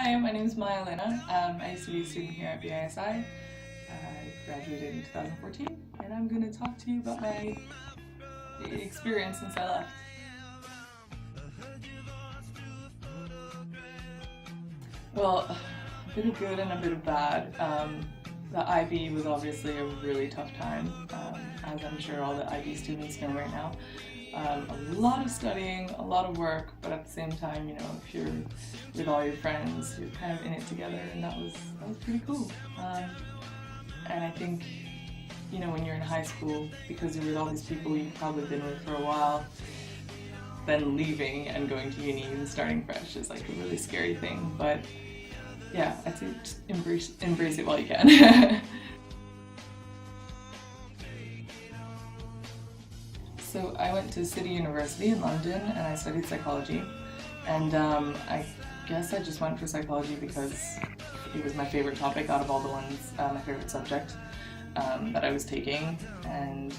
Hi, my name is Alumna. I used to be a student here at BISI. I graduated in 2014, and I'm going to talk to you about my experience since I left. Well, a bit of good and a bit of bad. The IB was obviously a really tough time, as I'm sure all the IB students know right now. A lot of studying, a lot of work, but at the same time, if you're with all your friends, you're kind of in it together, and that was pretty cool. And I think, when you're in high school, because you're with all these people you've probably been with for a while, then leaving and going to uni and starting fresh is like a really scary thing. But yeah, I'd say just embrace it while you can. So I went to City University in London and I studied psychology, and I guess I just went for psychology because it was my favorite topic out of all the ones, my favorite subject that I was taking, and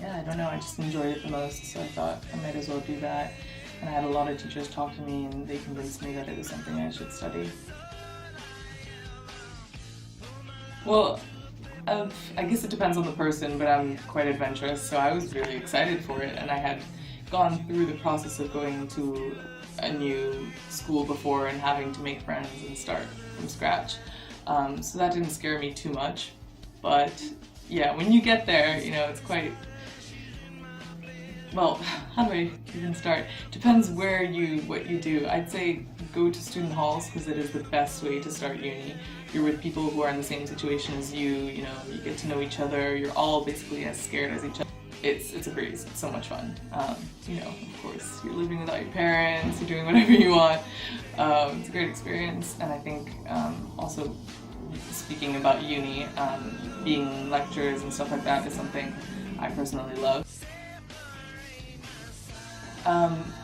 yeah, I don't know, I just enjoyed it the most, so I thought I might as well do that. And I had a lot of teachers talk to me and they convinced me that it was something I should study. Well, I guess it depends on the person, but I'm quite adventurous, so I was really excited for it, and I had gone through the process of going to a new school before and having to make friends and start from scratch. So that didn't scare me too much, but yeah, when you get there, it's quite, well, how do I even start? Depends what you do. I'd say go to student halls because it is the best way to start uni. You're with people who are in the same situation as you, you get to know each other, you're all basically as scared as each other. It's a breeze, it's so much fun. Of course, you're living without your parents, you're doing whatever you want. It's a great experience, and I think also, speaking about uni, being in lectures and stuff like that is something I personally love.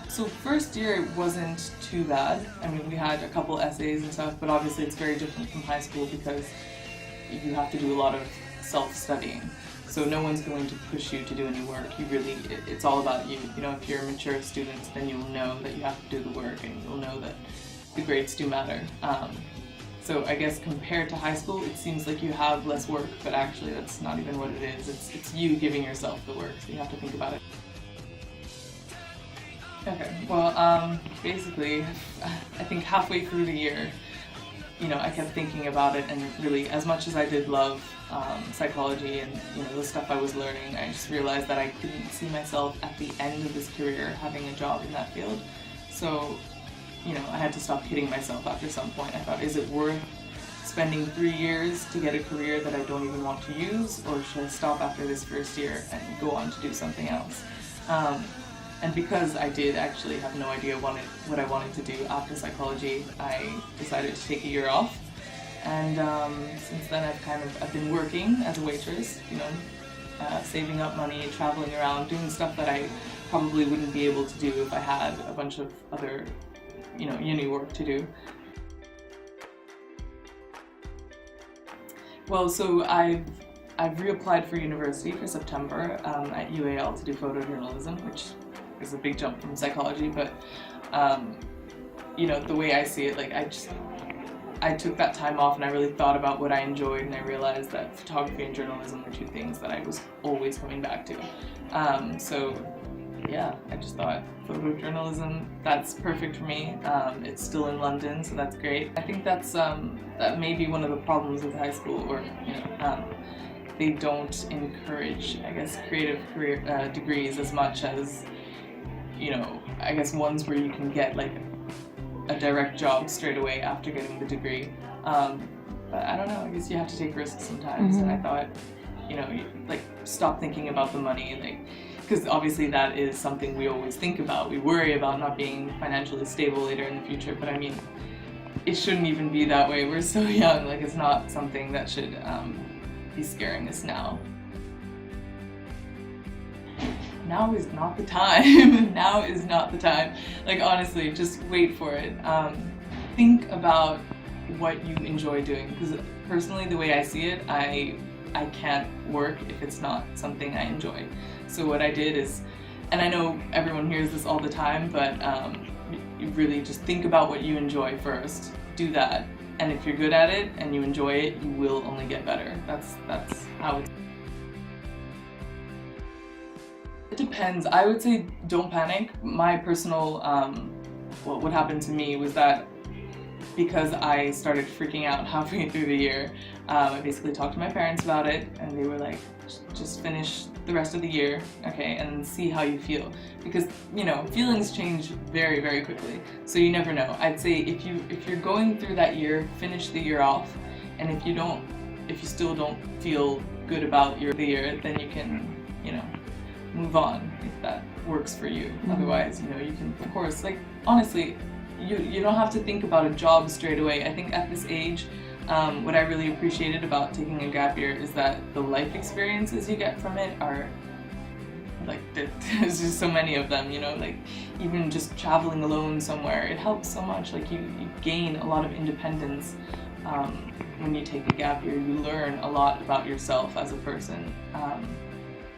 So first year it wasn't too bad. I mean, we had a couple essays and stuff, but obviously it's very different from high school because you have to do a lot of self-studying. So no one's going to push you to do any work. It's all about you. If you're a mature student, then you'll know that you have to do the work, and you'll know that the grades do matter. So I guess compared to high school, it seems like you have less work, but actually that's not even what it is. It's you giving yourself the work, so you have to think about it. Okay, well, basically, I think halfway through the year, I kept thinking about it, and really, as much as I did love psychology and, the stuff I was learning, I just realized that I couldn't see myself at the end of this career having a job in that field. So, I had to stop kidding myself after some point. I thought, is it worth spending 3 years to get a career that I don't even want to use, or should I stop after this first year and go on to do something else? And because I did actually have no idea what I wanted to do after psychology, I decided to take a year off. And since then I've been working as a waitress, saving up money, traveling around, doing stuff that I probably wouldn't be able to do if I had a bunch of other, uni work to do. Well, so I've reapplied for university for September at UAL to do photojournalism, which is a big jump from psychology, but the way I see it, I took that time off and I really thought about what I enjoyed, and I realized that photography and journalism were two things that I was always coming back to. So yeah, I just thought photojournalism, that's perfect for me. It's still in London, so that's great. I think that may be one of the problems with high school, or they don't encourage, I guess, creative career degrees as much as I guess ones where you can get a direct job straight away after getting the degree. But I don't know, I guess you have to take risks sometimes. And I thought, stop thinking about the money, because obviously that is something we always think about. We worry about not being financially stable later in the future, but I mean, it shouldn't even be that way. We're so young, it's not something that should be scaring us now. Now is not the time. Now is not the time. Honestly, just wait for it. Think about what you enjoy doing, because personally, the way I see it, I can't work if it's not something I enjoy. So what I did is, and I know everyone hears this all the time, but you really just think about what you enjoy first, do that. And if you're good at it and you enjoy it, you will only get better. That's how it's. It depends. I would say don't panic. My personal, what happened to me was that because I started freaking out halfway through the year, I basically talked to my parents about it, and they were like, just finish the rest of the year, okay, and see how you feel. Because, you know, feelings change very, very quickly, so you never know. I'd say if you're going through that year, finish the year off, and if you still don't feel good about the year, then you can, you know, move on if that works for you. Otherwise, you know, you can, of course, like, honestly, you don't have to think about a job straight away. I think at this age, what I really appreciated about taking a gap year is that the life experiences you get from it are, like, there's just so many of them, you know, like, even just traveling alone somewhere, it helps so much. Like, you gain a lot of independence when you take a gap year. You learn a lot about yourself as a person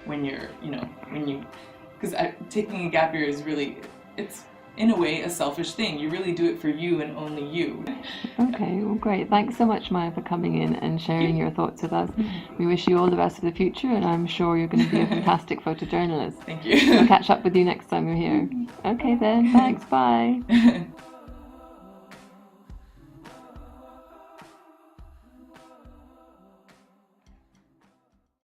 when you're, you know, because taking a gap year is really, it's in a way a selfish thing. You really do it for you and only you. Okay, well, great. Thanks so much, Maya, for coming in and sharing your thoughts with us. We wish you all the best for the future, and I'm sure you're going to be a fantastic photojournalist. Thank you. We'll catch up with you next time you're here. Okay then, thanks, bye.